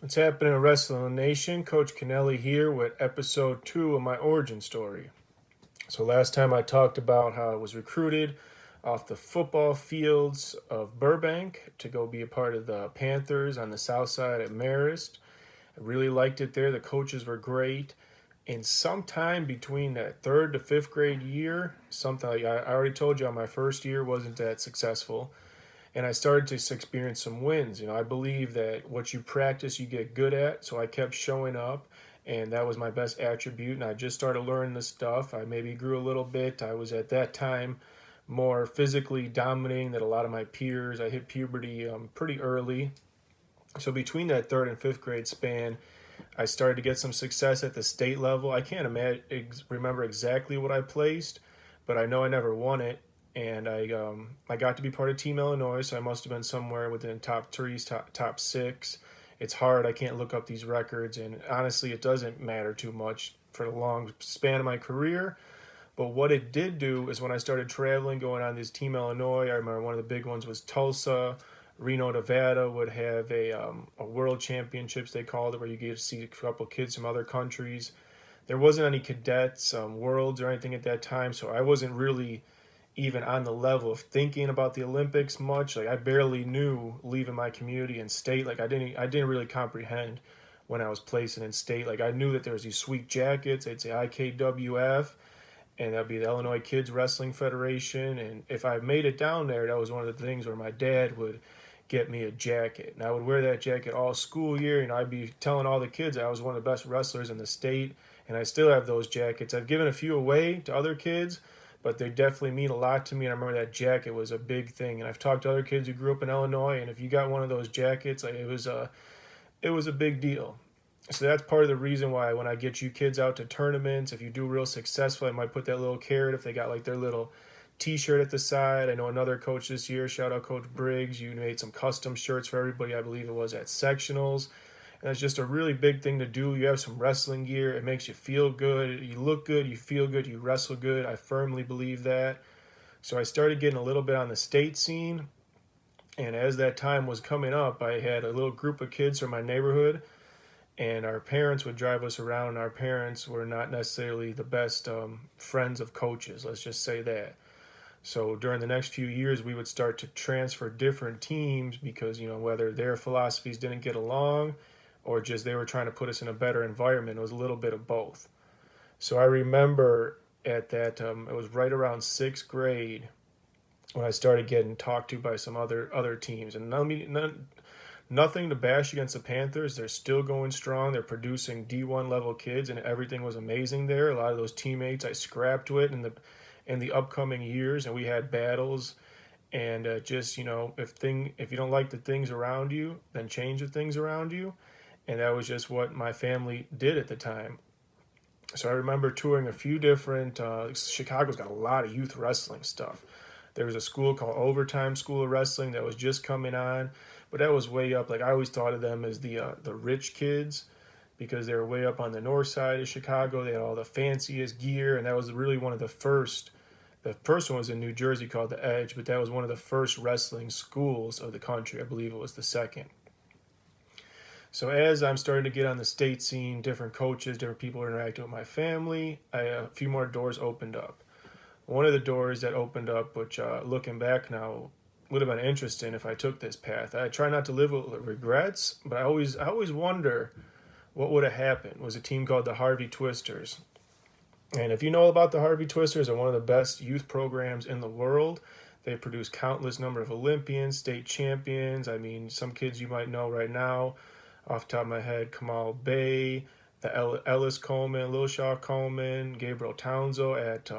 What's happening in Wrestling Nation? Coach Kennelly here with episode 2 of my origin story. So, last time I talked about how I was recruited off the football fields of Burbank to go be a part of the Panthers on the south side at Marist. I really liked it there. The coaches were great. And sometime between that third to fifth grade year, something like I already told you, on my first year wasn't that successful, and I started to experience some wins. I believe that what you practice, you get good at. So I kept showing up, and that was my best attribute. And I just started learning this stuff. I maybe grew a little bit. I was at that time more physically dominating than a lot of my peers. I hit puberty pretty early. So between that third and fifth grade span, I started to get some success at the state level. I can't remember exactly what I placed, but I know I never won it. And I got to be part of Team Illinois, so I must have been somewhere within top three, top six. It's hard. I can't look up these records, and honestly, it doesn't matter too much for the long span of my career. But what it did do is when I started traveling, going on this Team Illinois, I remember one of the big ones was Tulsa. Reno, Nevada would have a world championships, they called it, where you get to see a couple kids from other countries. There wasn't any cadets, worlds or anything at that time, so I wasn't really even on the level of thinking about the Olympics much. Like I barely knew leaving my community and state. Like I didn't really comprehend when I was placing in state. Like I knew that there was these sweet jackets. They'd say IKWF, and that'd be the Illinois Kids Wrestling Federation. And if I made it down there, that was one of the things where my dad would get me a jacket. And I would wear that jacket all school year. I'd be telling all the kids I was one of the best wrestlers in the state. And I still have those jackets. I've given a few away to other kids, but they definitely mean a lot to me. And I remember that jacket was a big thing. And I've talked to other kids who grew up in Illinois, and if you got one of those jackets, like it was a big deal. So that's part of the reason why when I get you kids out to tournaments, if you do real successful, I might put that little carrot if they got like their little T-shirt at the side. I know another coach this year, shout out Coach Briggs, you made some custom shirts for everybody. I believe it was at sectionals. And it's just a really big thing to do. You have some wrestling gear. It makes you feel good. You look good. You feel good. You wrestle good. I firmly believe that. So I started getting a little bit on the state scene. And as that time was coming up, I had a little group of kids from my neighborhood, and our parents would drive us around. And our parents were not necessarily the best friends of coaches, let's just say that. So during the next few years, we would start to transfer different teams because, whether their philosophies didn't get along or just they were trying to put us in a better environment. It was a little bit of both. So I remember at that, it was right around sixth grade when I started getting talked to by some other teams. And nothing to bash against the Panthers. They're still going strong. They're producing D1 level kids, and everything was amazing there. A lot of those teammates, I scrapped with in the upcoming years, and we had battles. And just if you don't like the things around you, then change the things around you. And that was just what my family did at the time. So I remember touring a few different. Chicago's got a lot of youth wrestling stuff. There was a school called Overtime School of Wrestling that was just coming on, but that was way up. Like I always thought of them as the rich kids because they were way up on the north side of Chicago. They had all the fanciest gear, and that was really one of the first. The first one was in New Jersey called the Edge, but that was one of the first wrestling schools of the country. I believe it was the second. So as I'm starting to get on the state scene, different coaches, different people interacting with my family, a few more doors opened up. One of the doors that opened up, which looking back now, would have been interesting if I took this path. I try not to live with regrets, but I always wonder what would have happened. It was a team called the Harvey Twisters. And if you know about the Harvey Twisters, they're one of the best youth programs in the world. They produce countless number of Olympians, state champions. I mean, some kids you might know right now, off the top of my head, Kamal Bay, the Ellis Coleman, Lil Shaw Coleman, Gabriel Townsend at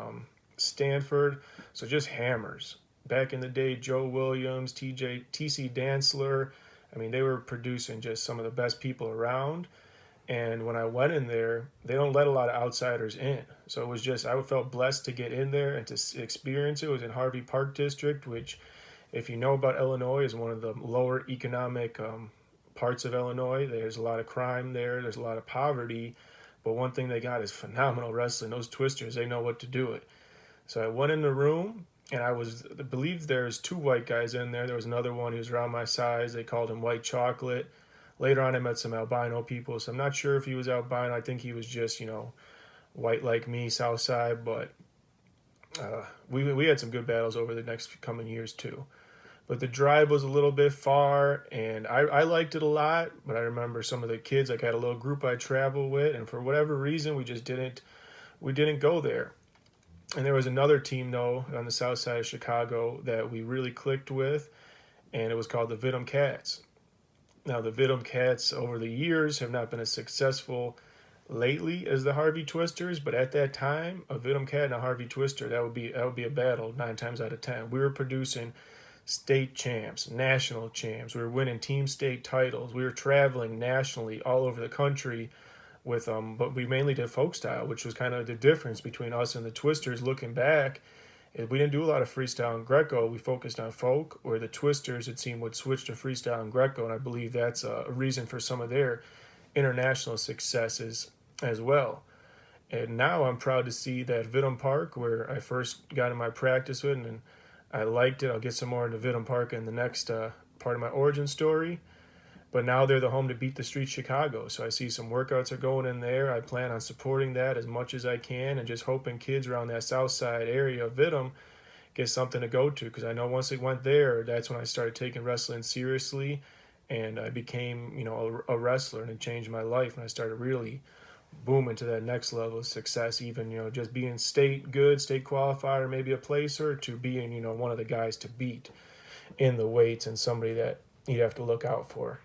Stanford. So just hammers. Back in the day, Joe Williams, TC Dantzler. I mean, they were producing just some of the best people around. And when I went in there, they don't let a lot of outsiders in. So it was just, I felt blessed to get in there and to experience it. It was in Harvey Park District, which, if you know about Illinois, is one of the lower economic parts of Illinois. There's a lot of crime there. There's a lot of poverty. But one thing they got is phenomenal wrestling. Those Twisters, they know what to do it. So I went in the room, and I believe there's two white guys in there. There was another one who was around my size. They called him White Chocolate. Later on, I met some albino people, so I'm not sure if he was albino. I think he was just, white like me, South Side, but we had some good battles over the next coming years too. But the drive was a little bit far, and I liked it a lot. But I remember some of the kids, like I had a little group I traveled with, and for whatever reason, we didn't go there. And there was another team though on the south side of Chicago that we really clicked with, and it was called the Vidum Cats. Now the Vidum Cats over the years have not been as successful lately as the Harvey Twisters, but at that time, a Vidum Cat and a Harvey Twister, that would be a battle 9 times out of 10. We were producing state champs, national champs. We were winning team state titles. We were traveling nationally all over the country with but we mainly did folk style, which was kind of the difference between us and the Twisters. Looking back, we didn't do a lot of freestyle and Greco. We focused on folk, where the Twisters, it seemed, would switch to freestyle and Greco, and I believe that's a reason for some of their international successes as well. And now I'm proud to see that Vidum Park, where I first got in my practice with, and I liked it. I'll get some more into Vidum Park in the next part of my origin story. But now they're the home to Beat the Street Chicago. So I see some workouts are going in there. I plan on supporting that as much as I can, and just hoping kids around that south side area of Vidum get something to go to. Because I know once it went there, that's when I started taking wrestling seriously. And I became, a wrestler, and it changed my life. And I started really booming to that next level of success, even, just being state qualifier, or maybe a placer, to being, one of the guys to beat in the weights and somebody that you'd have to look out for.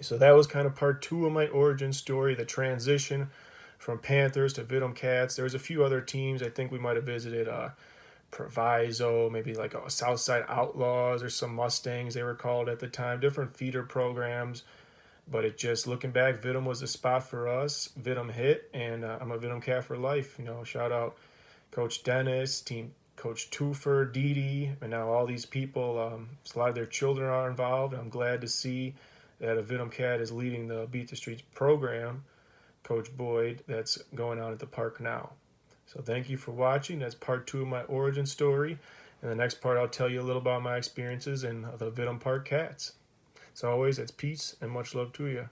So that was kind of part 2 of my origin story, the transition from Panthers to Vidum Cats. There was a few other teams. I think we might have visited Proviso, maybe like Southside Outlaws or some Mustangs they were called at the time, different feeder programs. But it just, looking back, Vidum was the spot for us. Vidum hit, and I'm a Vidum Cat for life. Shout out Coach Dennis, team Coach Toofer, Didi, and now all these people. A lot of their children are involved. I'm glad to see that a Vidum Cat is leading the Beat the Streets program, Coach Boyd, that's going on at the park now. So thank you for watching. That's part 2 of my origin story. In the next part, I'll tell you a little about my experiences in the Vidum Park Cats. As always, it's peace and much love to you.